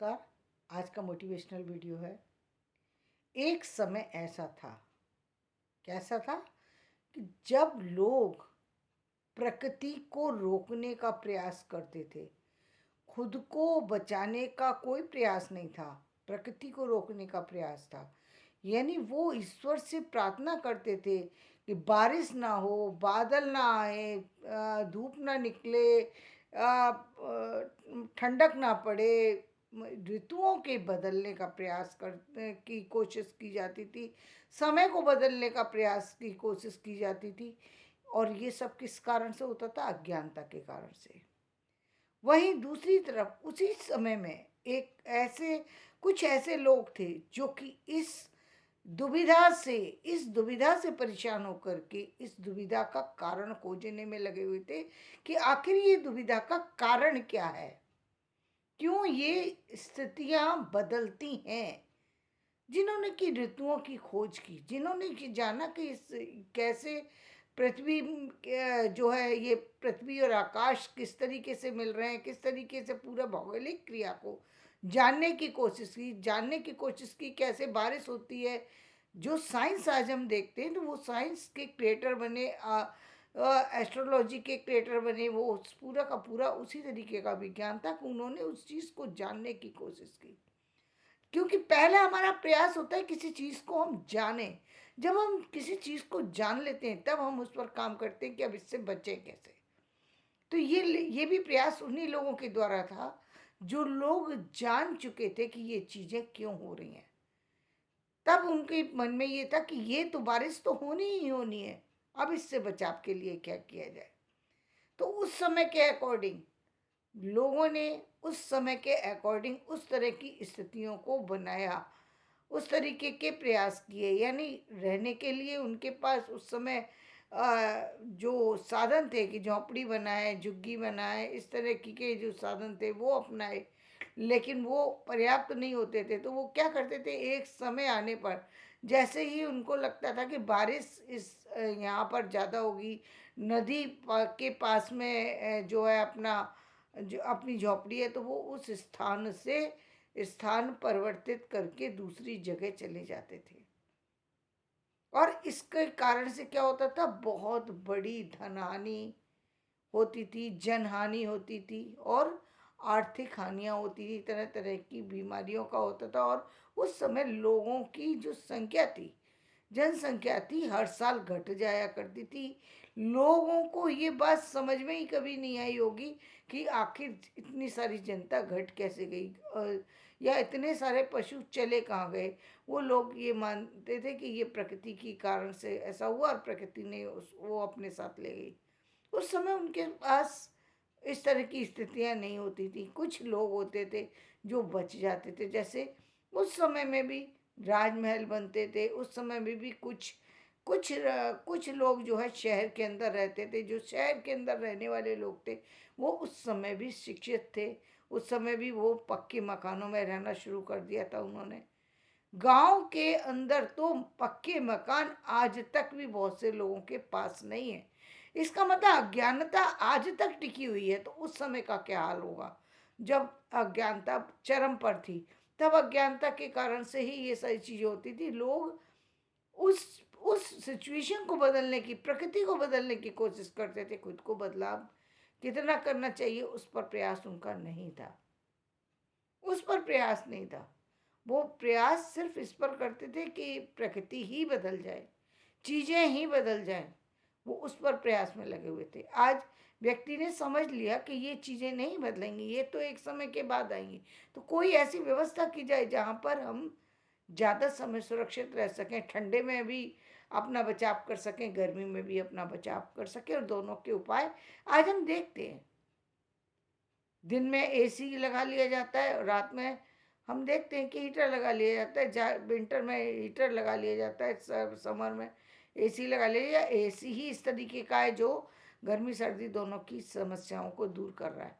नमस्कार। आज का मोटिवेशनल वीडियो है। एक समय ऐसा था, कैसा था कि जब लोग प्रकृति को रोकने का प्रयास करते थे, खुद को बचाने का कोई प्रयास नहीं था, प्रकृति को रोकने का प्रयास था। यानी वो ईश्वर से प्रार्थना करते थे कि बारिश ना हो, बादल ना आए, धूप ना निकले, ठंडक ना पड़े, ऋतुओं के बदलने का प्रयास करने की कोशिश की जाती थी, समय को बदलने का प्रयास की कोशिश की जाती थी। और ये सब किस कारण से होता था? अज्ञानता के कारण से। वहीं दूसरी तरफ उसी समय में कुछ ऐसे लोग थे जो कि इस दुविधा से परेशान होकर के इस दुविधा का कारण खोजने में लगे हुए थे कि आखिर ये दुविधा का कारण क्या है, क्यों ये स्थितियां बदलती हैं। जिन्होंने की ऋतुओं की खोज की, जिन्होंने कि जाना कि कैसे पृथ्वी जो है, ये पृथ्वी और आकाश किस तरीके से मिल रहे हैं, किस तरीके से पूरा भौगोलिक क्रिया को जानने की कोशिश की, कैसे बारिश होती है। जो साइंस आज हम देखते हैं तो वो साइंस के क्रिएटर बने, एस्ट्रोलॉजी के क्रिएटर बने, वो पूरा का पूरा उसी तरीके का विज्ञान था कि उन्होंने उस चीज़ को जानने की कोशिश की। क्योंकि पहला हमारा प्रयास होता है किसी चीज़ को हम जाने। जब हम किसी चीज़ को जान लेते हैं तब हम उस पर काम करते हैं कि अब इससे बचें कैसे। तो ये भी प्रयास उन्हीं लोगों के द्वारा था जो लोग जान चुके थे कि ये चीज़ें क्यों हो रही हैं। तब उनके मन में ये था कि ये तो बारिश तो होनी ही होनी है, अब इससे बचाव के लिए क्या किया जाए। तो उस समय के अकॉर्डिंग लोगों ने उस समय के अकॉर्डिंग उस तरह की स्थितियों को बनाया, उस तरीके के प्रयास किए। यानी रहने के लिए उनके पास उस समय जो साधन थे कि झोंपड़ी बनाए, झुग्गी बनाए, इस तरह के जो साधन थे वो अपनाए, लेकिन वो पर्याप्त नहीं होते थे। तो वो क्या करते थे, एक समय आने पर जैसे ही उनको लगता था कि बारिश यहाँ पर ज़्यादा होगी, नदी के पास में जो है जो अपनी झोपड़ी है, तो वो उस स्थान से स्थान परिवर्तित करके दूसरी जगह चले जाते थे। और इसके कारण से क्या होता था, बहुत बड़ी धनहानि होती थी, जनहानि होती थी और आर्थिक हानियां होती थी, तरह तरह की बीमारियों का होता था। और उस समय लोगों की जो संख्या थी, जनसंख्या थी, हर साल घट जाया करती थी। लोगों को ये बात समझ में ही कभी नहीं आई होगी कि आखिर इतनी सारी जनता घट कैसे गई, या इतने सारे पशु चले कहाँ गए। वो लोग ये मानते थे कि ये प्रकृति के कारण से ऐसा हुआ और प्रकृति ने वो अपने साथ ले गई। उस समय उनके पास इस तरह की स्थितियां नहीं होती थी। कुछ लोग होते थे जो बच जाते थे। जैसे उस समय में भी राजमहल बनते थे, उस समय में भी कुछ लोग जो है शहर के अंदर रहते थे। जो शहर के अंदर रहने वाले लोग थे वो उस समय भी शिक्षित थे, उस समय भी वो पक्के मकानों में रहना शुरू कर दिया था उन्होंने। गांव के अंदर तो पक्के मकान आज तक भी बहुत से लोगों के पास नहीं है। इसका मतलब अज्ञानता आज तक टिकी हुई है। तो उस समय का क्या हाल होगा जब अज्ञानता चरम पर थी। तब अज्ञानता के कारण से ही ये सारी चीजें होती थी। लोग उस सिचुएशन को बदलने की, प्रकृति को बदलने की कोशिश करते थे। खुद को बदलाव कितना करना चाहिए उस पर प्रयास उनका नहीं था, उस पर प्रयास नहीं था। वो प्रयास सिर्फ इस पर करते थे कि प्रकृति ही बदल जाए, चीज़ें ही बदल जाएं। वो उस पर प्रयास में लगे हुए थे। आज व्यक्ति ने समझ लिया कि ये चीज़ें नहीं बदलेंगी, ये तो एक समय के बाद आएंगी। तो कोई ऐसी व्यवस्था की जाए जहाँ पर हम ज़्यादा समय सुरक्षित रह सकें, ठंडे में भी अपना बचाव कर सकें, गर्मी में भी अपना बचाव कर सकें। और दोनों के उपाय आज हम देखते हैं। दिन में एसी लगा लिया जाता है और रात में हम देखते हैं कि हीटर लगा लिया जाता है। विंटर में हीटर लगा लिया जाता है, समर में एसी लगा लिया। या एसी ही इस तरीके का है जो गर्मी सर्दी दोनों की समस्याओं को दूर कर रहा है।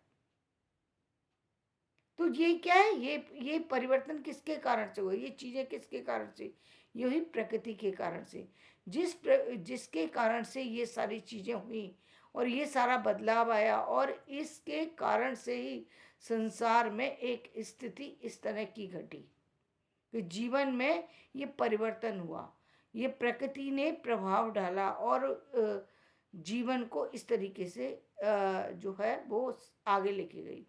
तो ये क्या है, ये परिवर्तन किसके कारण से हुआ, ये चीज़ें किसके कारण से? यही प्रकृति के कारण से। जिसके कारण से ये सारी चीज़ें हुई और ये सारा बदलाव आया और इसके कारण से ही संसार में एक स्थिति इस तरह की घटी कि जीवन में ये परिवर्तन हुआ। ये प्रकृति ने प्रभाव डाला और जीवन को इस तरीके से जो है वो आगे लेके गई।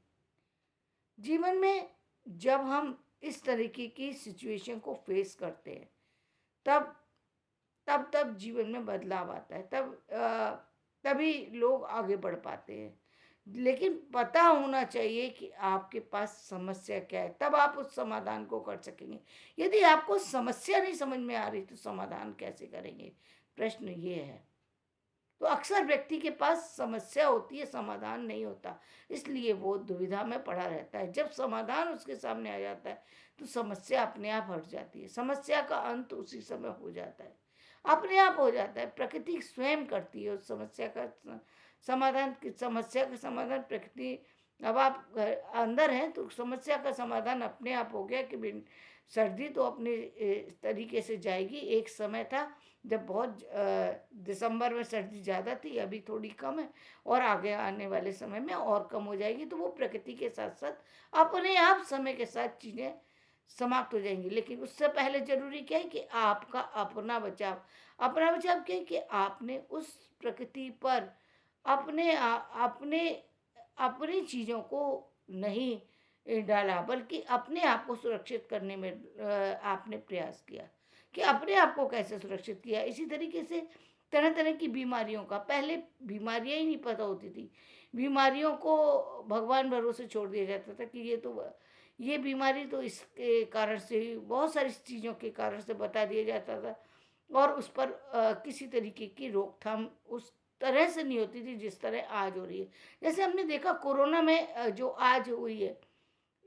जीवन में जब हम इस तरीके की सिचुएशन को फेस करते हैं तब तब जीवन में बदलाव आता है, तभी लोग आगे बढ़ पाते हैं। लेकिन पता होना चाहिए कि आपके पास समस्या क्या है, तब आप उस समाधान को कर सकेंगे। यदि आपको समस्या नहीं समझ में आ रही तो समाधान कैसे करेंगे, प्रश्न ये है। तो अक्सर व्यक्ति के पास समस्या होती है, समाधान नहीं होता, इसलिए वो दुविधा में पड़ा रहता है। जब समाधान उसके सामने आ जाता है तो समस्या अपने आप हट जाती है, समस्या का अंत उसी समय हो जाता है, अपने आप हो जाता है। प्रकृति स्वयं करती है उस समस्या का समाधान। समस्या का समाधान प्रकृति, अब आप अंदर हैं तो समस्या का समाधान अपने आप हो गया कि सर्दी तो अपने तरीके से जाएगी। एक समय था जब बहुत दिसंबर में सर्दी ज़्यादा थी, अभी थोड़ी कम है और आगे आने वाले समय में और कम हो जाएगी। तो वो प्रकृति के साथ साथ अपने आप समय के साथ चीज़ें समाप्त हो जाएंगी। लेकिन उससे पहले जरूरी क्या है कि आपका अपना बचाव। अपना बचाव क्या है कि आपने उस प्रकृति पर अपने अपनी चीज़ों को नहीं डाला, बल्कि अपने आप को सुरक्षित करने में आपने प्रयास किया कि अपने आप को कैसे सुरक्षित किया। इसी तरीके से तरह तरह की बीमारियों का, पहले बीमारियां ही नहीं पता होती थी, बीमारियों को भगवान भरोसे छोड़ दिया जाता था कि ये बीमारी तो इसके कारण से, बहुत सारी चीज़ों के कारण से बता दिया जाता था और उस पर किसी तरीके की रोकथाम उस तरह से नहीं होती थी जिस तरह आज हो रही है। जैसे हमने देखा कोरोना में जो आज हुई है,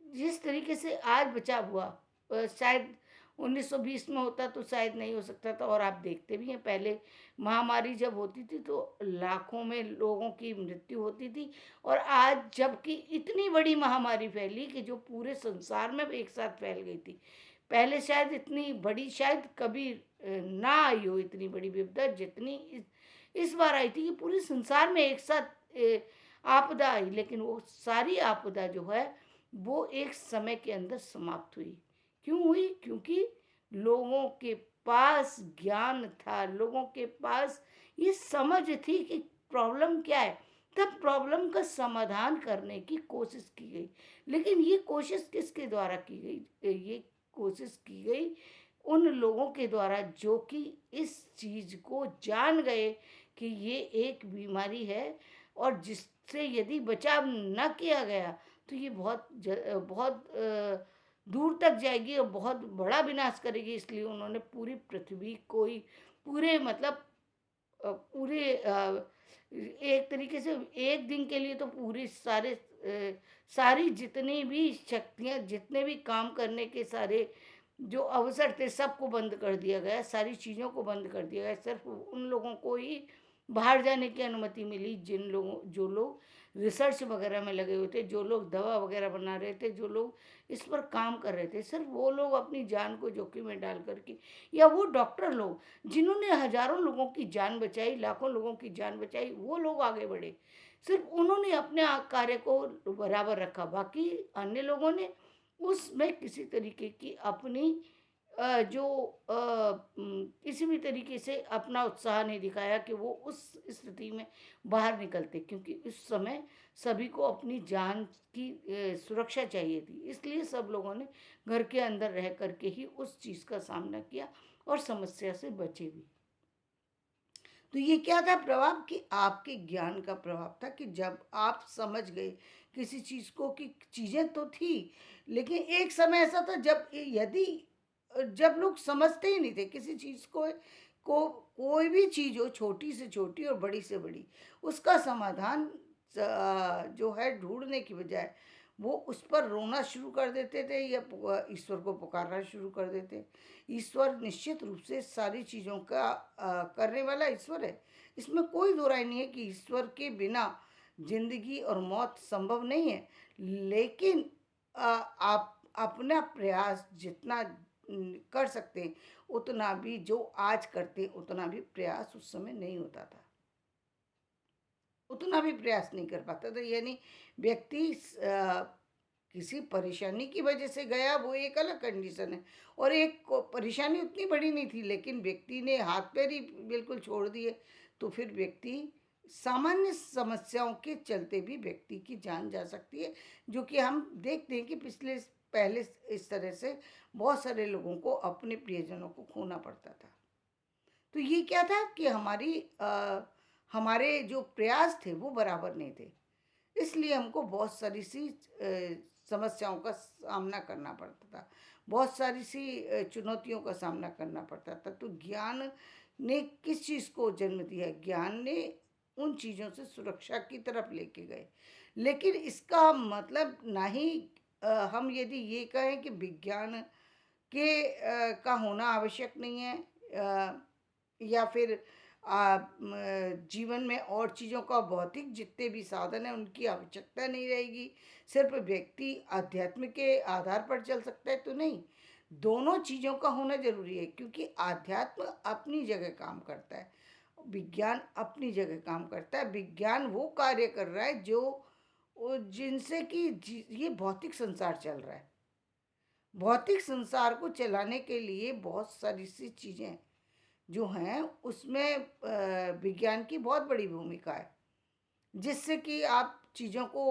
जिस तरीके से आज बचाव हुआ, शायद 1920 में होता तो शायद नहीं हो सकता था। और आप देखते भी हैं पहले महामारी जब होती थी तो लाखों में लोगों की मृत्यु होती थी, और आज जबकि इतनी बड़ी महामारी फैली कि जो पूरे संसार में एक साथ फैल गई थी। पहले शायद इतनी बड़ी, शायद कभी ना आई हो इतनी बड़ी विपदा जितनी इस बार आई थी कि पूरे संसार में एक साथ आपदा आई। लेकिन वो सारी आपदा जो है वो एक समय के अंदर समाप्त हुई। क्यों हुई? क्योंकि लोगों के पास ज्ञान था, लोगों के पास ये समझ थी कि प्रॉब्लम क्या है, तब प्रॉब्लम का समाधान करने की कोशिश की गई। लेकिन ये कोशिश किसके द्वारा की गई? ये कोशिश की गई उन लोगों के द्वारा जो कि इस चीज़ को जान गए कि ये एक बीमारी है और जिससे यदि बचाव न किया गया तो ये बहुत दूर तक जाएगी और बहुत बड़ा विनाश करेगी। इसलिए उन्होंने पूरी पृथ्वी को ही, पूरे मतलब पूरे एक तरीके से एक दिन के लिए तो पूरी सारी जितनी भी शक्तियाँ, जितने भी काम करने के सारे जो अवसर थे सबको बंद कर दिया गया, सारी चीज़ों को बंद कर दिया गया। सिर्फ उन लोगों को ही बाहर जाने की अनुमति मिली जो लोग रिसर्च वगैरह में लगे हुए थे, जो लोग दवा वगैरह बना रहे थे, जो लोग इस पर काम कर रहे थे। सिर्फ वो लोग अपनी जान को जोखिम में डाल करके, या वो डॉक्टर लोग जिन्होंने हजारों लोगों की जान बचाई, लाखों लोगों की जान बचाई, वो लोग आगे बढ़े। सिर्फ उन्होंने अपने कार्य को बराबर रखा, बाकी अन्य लोगों ने उसमें किसी तरीके की अपनी किसी भी तरीके से अपना उत्साह नहीं दिखाया कि वो उस स्थिति में बाहर निकलते, क्योंकि उस समय सभी को अपनी जान की सुरक्षा चाहिए थी। इसलिए सब लोगों ने घर के अंदर रह करके ही उस चीज़ का सामना किया और समस्या से बचे भी। तो ये क्या था प्रभाव? कि आपके ज्ञान का प्रभाव था कि जब आप समझ गए किसी चीज़ को कि चीज़ें तो थी, लेकिन एक समय ऐसा था जब लोग समझते ही नहीं थे किसी चीज़ को कोई भी चीज़ हो, छोटी से छोटी और बड़ी से बड़ी, उसका समाधान जो है ढूंढने की बजाय वो उस पर रोना शुरू कर देते थे या ईश्वर को पुकारना शुरू कर देते। ईश्वर निश्चित रूप से सारी चीज़ों का करने वाला ईश्वर है, इसमें कोई दो राय नहीं है कि ईश्वर के बिना जिंदगी और मौत संभव नहीं है। लेकिन आप अपना प्रयास जितना कर सकते हैं उतना भी, जो आज करते हैं उतना भी प्रयास उस समय नहीं होता था। उतना भी प्रयास नहीं कर पाता था। यानी व्यक्ति किसी परेशानी की वजह से गया, वो एक अलग कंडीशन है, और एक को परेशानी उतनी बड़ी नहीं थी लेकिन व्यक्ति ने हाथ पैर ही बिल्कुल छोड़ दिए, तो फिर व्यक्ति सामान्य समस्याओं के चलते भी व्यक्ति की जान जा सकती है, जो कि हम देखते हैं कि पहले इस तरह से बहुत सारे लोगों को अपने प्रियजनों को खोना पड़ता था। तो ये क्या था कि हमारे जो प्रयास थे वो बराबर नहीं थे, इसलिए हमको बहुत सारी सी समस्याओं का सामना करना पड़ता था, बहुत सारी सी चुनौतियों का सामना करना पड़ता था। तो ज्ञान ने किस चीज़ को जन्म दिया? ज्ञान ने उन चीज़ों से सुरक्षा की तरफ लेके गए। लेकिन इसका मतलब ना ही हम यदि ये कहें कि विज्ञान का होना आवश्यक नहीं है, या फिर जीवन में और चीज़ों का भौतिक जितने भी साधन हैं उनकी आवश्यकता नहीं रहेगी, सिर्फ व्यक्ति अध्यात्म के आधार पर चल सकता है, तो नहीं। दोनों चीज़ों का होना जरूरी है, क्योंकि अध्यात्म अपनी जगह काम करता है, विज्ञान अपनी जगह काम करता है। विज्ञान वो कार्य कर रहा है जो जिनसे कि ये भौतिक संसार चल रहा है। भौतिक संसार को चलाने के लिए बहुत सारी सी चीज़ें जो हैं उसमें विज्ञान की बहुत बड़ी भूमिका है, जिससे कि आप चीज़ों को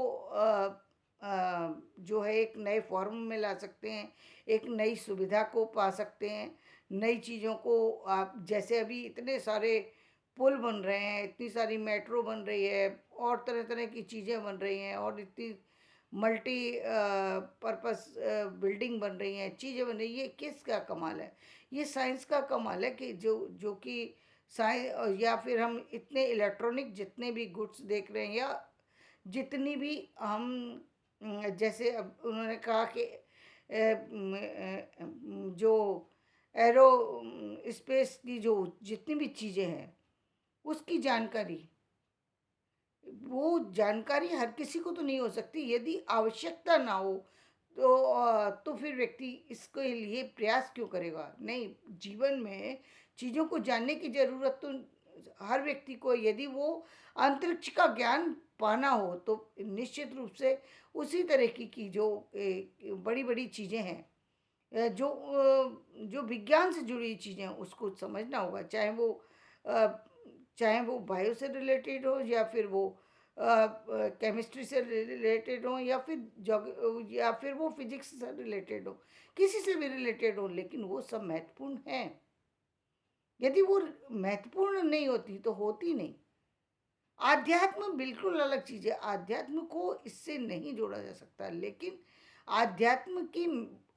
जो है एक नए फॉर्म में ला सकते हैं, एक नई सुविधा को पा सकते हैं, नई चीज़ों को आप जैसे अभी इतने सारे पुल बन रहे हैं, इतनी सारी मेट्रो बन रही है, और तरह तरह की चीज़ें बन रही हैं, और इतनी मल्टी पर्पस बिल्डिंग बन रही हैं, चीज़ें बन रही हैं। ये किसका कमाल है? ये साइंस का कमाल है कि जो जो कि या फिर हम इतने इलेक्ट्रॉनिक जितने भी गुड्स देख रहे हैं, या जितनी भी हम जैसे अब उन्होंने कहा कि जो एरो स्पेस की जो जितनी भी चीज़ें हैं उसकी जानकारी, वो जानकारी हर किसी को तो नहीं हो सकती। यदि आवश्यकता ना हो तो फिर व्यक्ति इसके लिए प्रयास क्यों करेगा? नहीं, जीवन में चीज़ों को जानने की ज़रूरत तो हर व्यक्ति को है। यदि वो अंतरिक्ष का ज्ञान पाना हो तो निश्चित रूप से उसी तरह की जो बड़ी बड़ी चीज़ें हैं, जो विज्ञान से जुड़ी चीज़ें हैं उसको समझना होगा, अ, चाहे वो बायो से रिलेटेड हो, या फिर वो केमिस्ट्री से रिलेटेड हो, या फिर वो फिजिक्स से रिलेटेड हो, किसी से भी रिलेटेड हो, लेकिन वो सब महत्वपूर्ण हैं। यदि वो महत्वपूर्ण नहीं होती तो होती नहीं। आध्यात्म बिल्कुल अलग चीज़ है, आध्यात्म को इससे नहीं जोड़ा जा सकता, लेकिन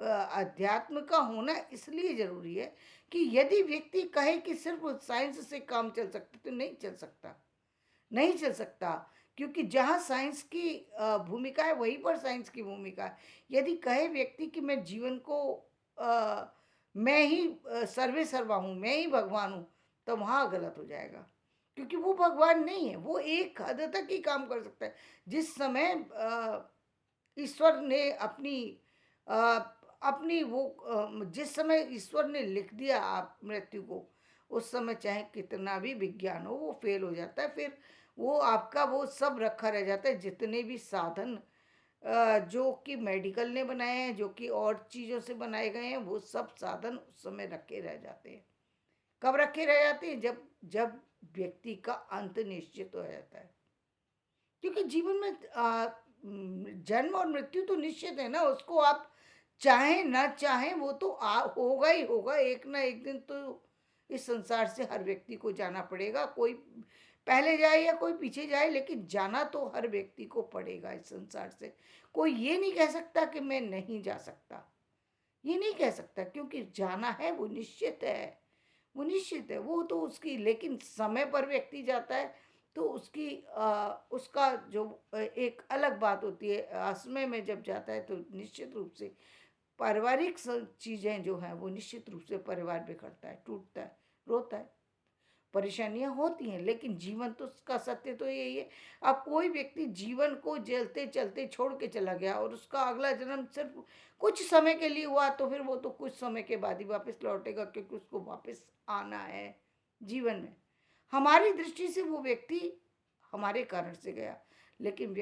अध्यात्म का होना इसलिए ज़रूरी है कि यदि व्यक्ति कहे कि सिर्फ साइंस से काम चल सकता, तो नहीं चल सकता, नहीं चल सकता। क्योंकि जहाँ साइंस की भूमिका है वहीं पर साइंस की भूमिका है। यदि कहे व्यक्ति कि मैं जीवन को मैं ही सर्वे सर्वा हूँ, मैं ही भगवान हूँ, तो वहाँ गलत हो जाएगा। क्योंकि वो भगवान नहीं है, वो एक हद तक ही काम कर सकता है। जिस समय ईश्वर ने अ, अपनी जिस समय ईश्वर ने लिख दिया आप मृत्यु को, उस समय चाहे कितना भी विज्ञान हो वो फेल हो जाता है। फिर वो आपका वो सब रखा रह जाता है, जितने भी साधन जो कि मेडिकल ने बनाए हैं, जो कि और चीज़ों से बनाए गए हैं, वो सब साधन उस समय रखे रह जाते हैं। कब रखे रह जाते हैं? जब जब व्यक्ति का अंत निश्चित हो जाता है। क्योंकि जीवन में जन्म और मृत्यु तो निश्चित है ना, उसको आप चाहें ना चाहें वो तो होगा ही होगा, एक ना एक दिन तो इस संसार से हर व्यक्ति को जाना पड़ेगा। कोई पहले जाए या कोई पीछे जाए, लेकिन जाना तो हर व्यक्ति को पड़ेगा इस संसार से। कोई ये नहीं कह सकता कि मैं नहीं जा सकता, ये नहीं कह सकता, क्योंकि जाना है वो निश्चित है, वो निश्चित है। वो तो उसकी, लेकिन समय पर व्यक्ति जाता है तो उसका जो एक अलग बात होती है, असमय में जब जाता है तो निश्चित रूप से पारिवारिक चीज़ें जो हैं वो निश्चित रूप से परिवार बिखरता है, टूटता है, रोता है, परेशानियां होती हैं, लेकिन जीवन तो उसका सत्य तो यही है। अब कोई व्यक्ति जीवन को जलते चलते छोड़ के चला गया और उसका अगला जन्म सिर्फ कुछ समय के लिए हुआ, तो फिर वो तो कुछ समय के बाद ही वापस लौटेगा, क्योंकि उसको वापस आना है जीवन में। हमारी दृष्टि से वो व्यक्ति हमारे कारण से गया, लेकिन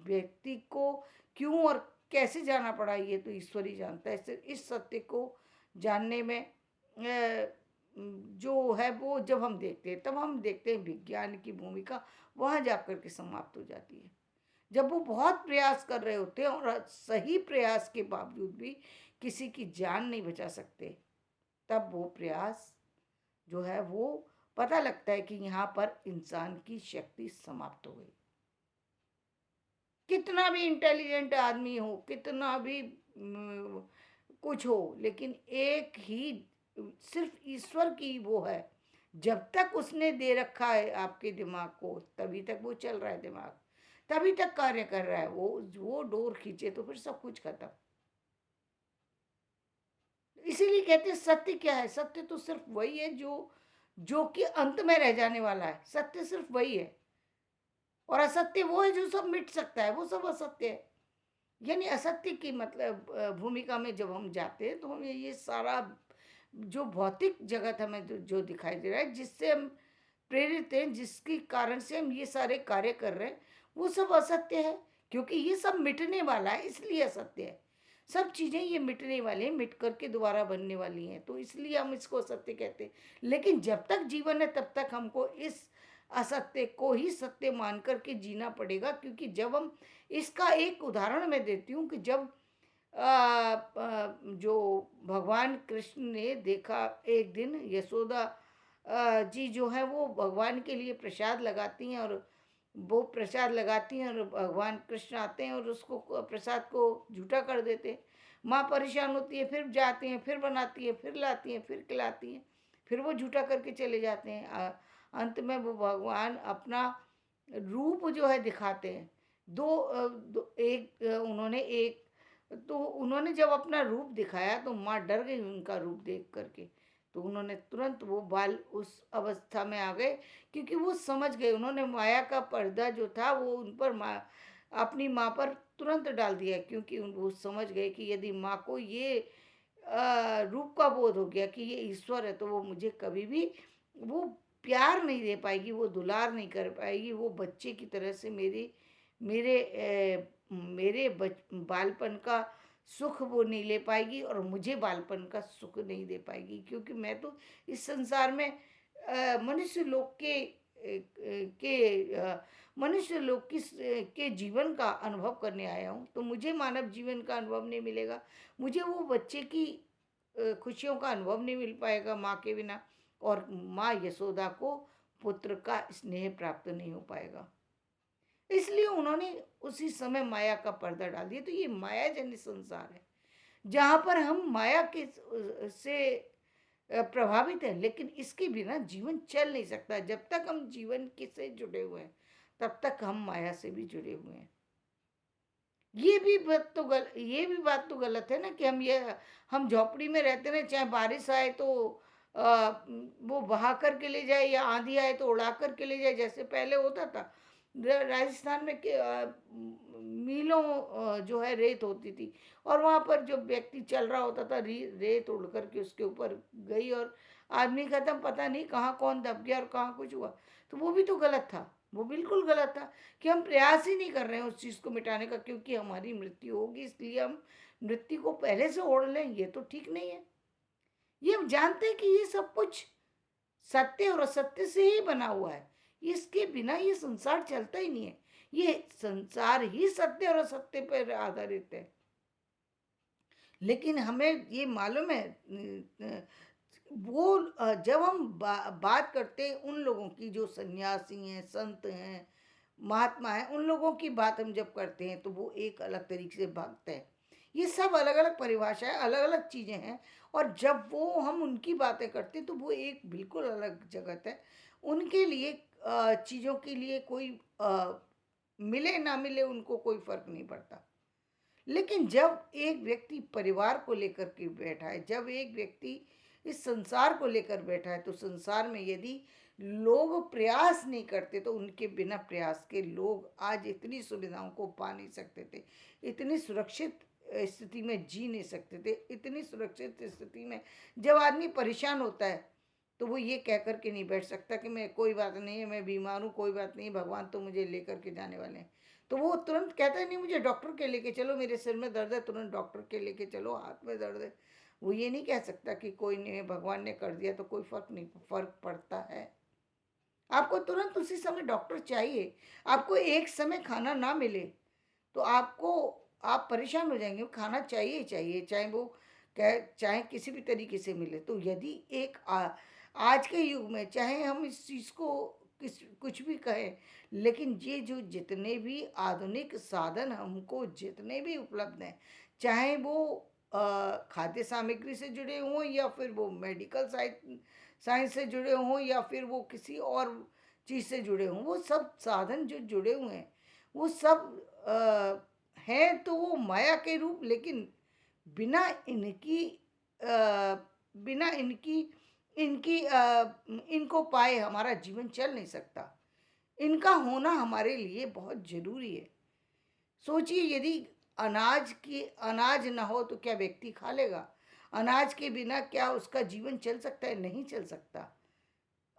व्यक्ति को क्यों और कैसे जाना पड़ा ये तो ईश्वर ही जानता है। इस सत्य को जानने में जो है वो जब हम देखते हैं, तब हम देखते हैं विज्ञान की भूमिका वहाँ जाकर के समाप्त हो जाती है। जब वो बहुत प्रयास कर रहे होते हैं और सही प्रयास के बावजूद भी किसी की जान नहीं बचा सकते, तब वो प्रयास जो है वो पता लगता है कि यहाँ पर इंसान की शक्ति समाप्त हो गई। कितना भी इंटेलिजेंट आदमी हो, कितना भी कुछ हो, लेकिन एक ही सिर्फ ईश्वर की वो है। जब तक उसने दे रखा है आपके दिमाग को, तभी तक वो चल रहा है दिमाग, तभी तक कार्य कर रहा है। वो डोर खींचे तो फिर सब कुछ खत्म। इसीलिए कहते हैं सत्य क्या है? सत्य तो सिर्फ वही है जो कि अंत में रह जाने वाला है। सत्य सिर्फ वही है, और असत्य वो है जो सब मिट सकता है, वो सब असत्य है। यानी असत्य की मतलब भूमिका में जब हम जाते हैं तो हमें ये सारा जो भौतिक जगत हमें जो दिखाई दे रहा है, जिससे हम प्रेरित हैं, जिसके कारण से हम ये सारे कार्य कर रहे हैं, वो सब असत्य है। क्योंकि ये सब मिटने वाला है, इसलिए असत्य है। सब चीज़ें ये मिटने वाली हैं, मिट करके दोबारा बनने वाली हैं, तो इसलिए हम इसको असत्य कहते हैं। लेकिन जब तक जीवन है तब तक हमको इस असत्य को ही सत्य मान करके जीना पड़ेगा। क्योंकि जब हम इसका एक उदाहरण मैं देती हूँ कि जब जो भगवान कृष्ण ने देखा एक दिन यशोदा जी जो है वो भगवान के लिए प्रसाद लगाती हैं, और वो प्रसाद लगाती हैं और भगवान कृष्ण आते हैं और उसको प्रसाद को झूठा कर देते हैं। माँ परेशान होती है, फिर जाती हैं, फिर बनाती है, फिर लाती हैं, फिर खिलाती हैं, फिर वो झूठा करके चले जाते हैं। अंत में वो भगवान अपना रूप जो है दिखाते हैं। उन्होंने एक तो उन्होंने जब अपना रूप दिखाया तो माँ डर गई उनका रूप देख करके। तो उन्होंने तुरंत वो बाल उस अवस्था में आ गए, क्योंकि वो समझ गए। उन्होंने माया का पर्दा जो था वो उन पर अपनी माँ पर तुरंत डाल दिया, क्योंकि वो समझ गए कि यदि माँ को ये रूप का बोध हो गया कि ये ईश्वर है, तो वो मुझे कभी भी वो प्यार नहीं दे पाएगी, वो दुलार नहीं कर पाएगी, वो बच्चे की तरह से मेरे बालपन का सुख वो नहीं ले पाएगी, और मुझे बालपन का सुख नहीं दे पाएगी। क्योंकि मैं तो इस संसार में मनुष्य लोग मनुष्य लोग के जीवन का अनुभव करने आया हूँ, तो मुझे मानव जीवन का अनुभव नहीं मिलेगा। मुझे वो बच्चे की खुशियों का अनुभव नहीं मिल पाएगा माँ के बिना, और माँ यशोदा को पुत्र का स्नेह प्राप्त नहीं हो पाएगा। इसलिए उन्होंने उसी समय माया का पर्दा डाल दिया। तो ये मायाजन्य संसार है, जहाँ पर हम माया के से प्रभावित हैं, लेकिन इसके बिना जीवन चल नहीं सकता। जब तक हम जीवन के से जुड़े हुए हैं, तब तक हम माया से भी जुड़े हुए हैं। ये भी बात तो गलत है ना कि हम झोपड़ी में रहते रहे, चाहे बारिश आए तो वो बहा कर के ले जाए, या आंधी आए तो उड़ा कर के ले जाए, जैसे पहले होता था। राजस्थान में मीलों जो है रेत होती थी, और वहाँ पर जो व्यक्ति चल रहा होता था, रेत उड़ कर के उसके ऊपर गई और आदमी खत्म, पता नहीं कहाँ कौन दब गया और कहाँ कुछ हुआ। तो वो भी तो गलत था, वो बिल्कुल गलत था कि हम प्रयास ही नहीं कर रहे हैं उस चीज़ को मिटाने का, क्योंकि हमारी मृत्यु होगी इसलिए हम मृत्यु को पहले से ओढ़ लें, ये तो ठीक नहीं है। ये हम जानते हैं कि ये सब कुछ सत्य और असत्य से ही बना हुआ है, इसके बिना ये संसार चलता ही नहीं है। ये संसार ही सत्य और असत्य पर आधारित है। लेकिन हमें ये मालूम है जब हम बात करते हैं उन लोगों की जो सन्यासी हैं, संत हैं, महात्मा हैं, उन लोगों की बात हम जब करते हैं तो वो एक अलग तरीके से भागते हैं। ये सब अलग अलग परिभाषाएं, अलग अलग चीज़ें हैं, और जब वो हम उनकी बातें करते हैं तो वो एक बिल्कुल अलग जगत है। उनके लिए चीज़ों के लिए कोई मिले ना मिले उनको कोई फर्क नहीं पड़ता। लेकिन जब एक व्यक्ति परिवार को लेकर के बैठा है, जब एक व्यक्ति इस संसार को लेकर बैठा है, तो संसार में यदि लोग प्रयास नहीं करते तो उनके बिना प्रयास के लोग आज इतनी सुविधाओं को पा नहीं सकते थे, इतनी सुरक्षित स्थिति में जी नहीं सकते थे। इतनी सुरक्षित स्थिति में जब आदमी परेशान होता है तो वो ये कह कर के नहीं बैठ सकता कि मैं कोई बात नहीं है, मैं बीमार हूँ, कोई बात नहीं, भगवान तो मुझे लेकर के जाने वाले हैं। तो वो तुरंत कहता है नहीं मुझे डॉक्टर के लेके चलो, मेरे सिर में दर्द है, तुरंत डॉक्टर के लेके चलो, हाथ में दर्द है। वो ये नहीं कह सकता कि कोई नहीं, भगवान ने कर दिया तो कोई फर्क पड़ता है। आपको तुरंत उसी समय डॉक्टर चाहिए। आपको एक समय खाना ना मिले तो आपको, आप परेशान हो जाएंगे। खाना चाहिए ही चाहिए, चाहे वो चाहे किसी भी तरीके से मिले। तो यदि आज के युग में, चाहे हम इस चीज़ को कुछ भी कहें, लेकिन ये जो जितने भी आधुनिक साधन हमको जितने भी उपलब्ध हैं, चाहे वो खाद्य सामग्री से जुड़े हों, या फिर वो मेडिकल साइंस से जुड़े हों, या फिर वो किसी और चीज़ से जुड़े हों, वो सब साधन जो जुड़े हुए हैं, वो सब हैं तो वो माया के रूप। लेकिन बिना इनकी बिना इनकी इनकी इनको पाए हमारा जीवन चल नहीं सकता। इनका होना हमारे लिए बहुत ज़रूरी है। सोचिए, यदि अनाज ना हो तो क्या व्यक्ति खा लेगा? अनाज के बिना क्या उसका जीवन चल सकता है? नहीं चल सकता।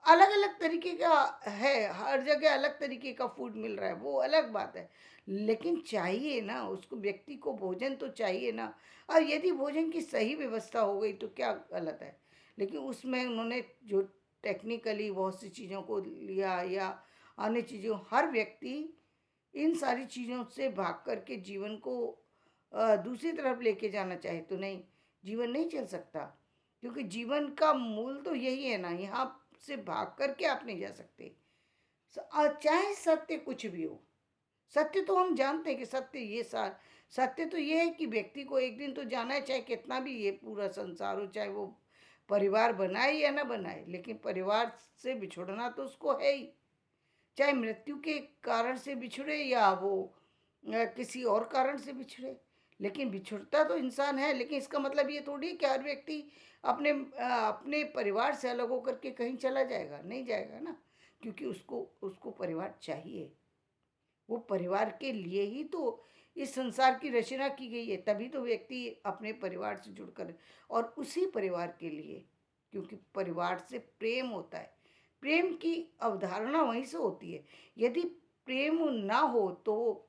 अलग अलग तरीके का है, हर जगह अलग तरीके का फूड मिल रहा है, वो अलग बात है। लेकिन चाहिए ना उसको, व्यक्ति को भोजन तो चाहिए ना। और यदि भोजन की सही व्यवस्था हो गई तो क्या गलत है? लेकिन उसमें उन्होंने जो टेक्निकली बहुत सी चीज़ों को लिया, या अन्य चीज़ों, हर व्यक्ति इन सारी चीज़ों से भाग कर के जीवन को दूसरी तरफ लेके जाना चाहे तो नहीं, जीवन नहीं चल सकता। क्योंकि जीवन का मूल तो यही है ना, यहाँ से भाग कर के आप नहीं जा सकते। चाहे सत्य कुछ भी हो, सत्य तो हम जानते हैं कि सत्य तो ये है कि व्यक्ति को एक दिन तो जाना है, चाहे कितना भी ये पूरा संसार हो, चाहे वो परिवार बनाए या ना बनाए, लेकिन परिवार से बिछुड़ना तो उसको है ही। चाहे मृत्यु के कारण से बिछड़े, या वो किसी और कारण से बिछड़े, लेकिन बिछुड़ता तो इंसान है। लेकिन इसका मतलब ये थोड़ी कि हर व्यक्ति अपने परिवार से अलग होकर के कहीं चला जाएगा, नहीं जाएगा ना। क्योंकि उसको उसको परिवार चाहिए। वो परिवार के लिए ही तो इस संसार की रचना की गई है। तभी तो व्यक्ति अपने परिवार से जुड़कर, और उसी परिवार के लिए, क्योंकि परिवार से प्रेम होता है। प्रेम की अवधारणा वहीं से होती है। यदि प्रेम ना हो तो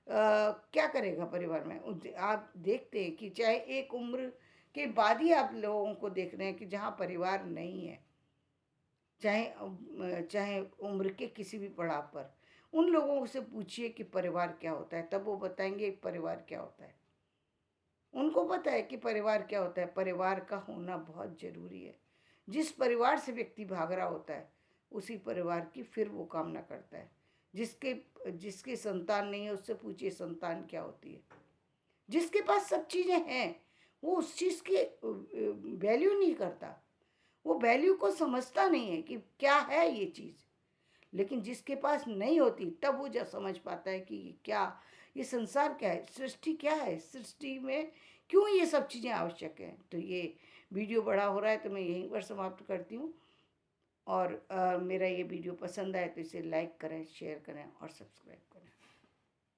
क्या करेगा परिवार में? आप देखते हैं कि चाहे एक उम्र के बाद ही आप लोगों को देख रहे हैं कि जहाँ परिवार नहीं है, चाहे उम्र के किसी भी पड़ाव पर, उन लोगों से पूछिए कि परिवार क्या होता है, तब वो बताएंगे परिवार क्या होता है। उनको पता है कि परिवार क्या होता है। परिवार का होना बहुत जरूरी है। जिस परिवार से व्यक्ति भाग रहा होता है, उसी परिवार की फिर वो कामना करता है। जिसके जिसके संतान नहीं है, उससे पूछिए संतान क्या होती है। जिसके पास सब चीजें हैं, वो उस चीज की वैल्यू नहीं करता। वो वैल्यू को समझता नहीं है कि क्या है ये चीज़। लेकिन जिसके पास नहीं होती, तब वो जब समझ पाता है कि क्या ये संसार क्या है, सृष्टि क्या है, सृष्टि में क्यों ये सब चीज़ें आवश्यक हैं। तो ये वीडियो बड़ा हो रहा है तो मैं यहीं पर समाप्त करती हूँ। और मेरा ये वीडियो पसंद आए तो इसे लाइक करें, शेयर करें और सब्सक्राइब करें।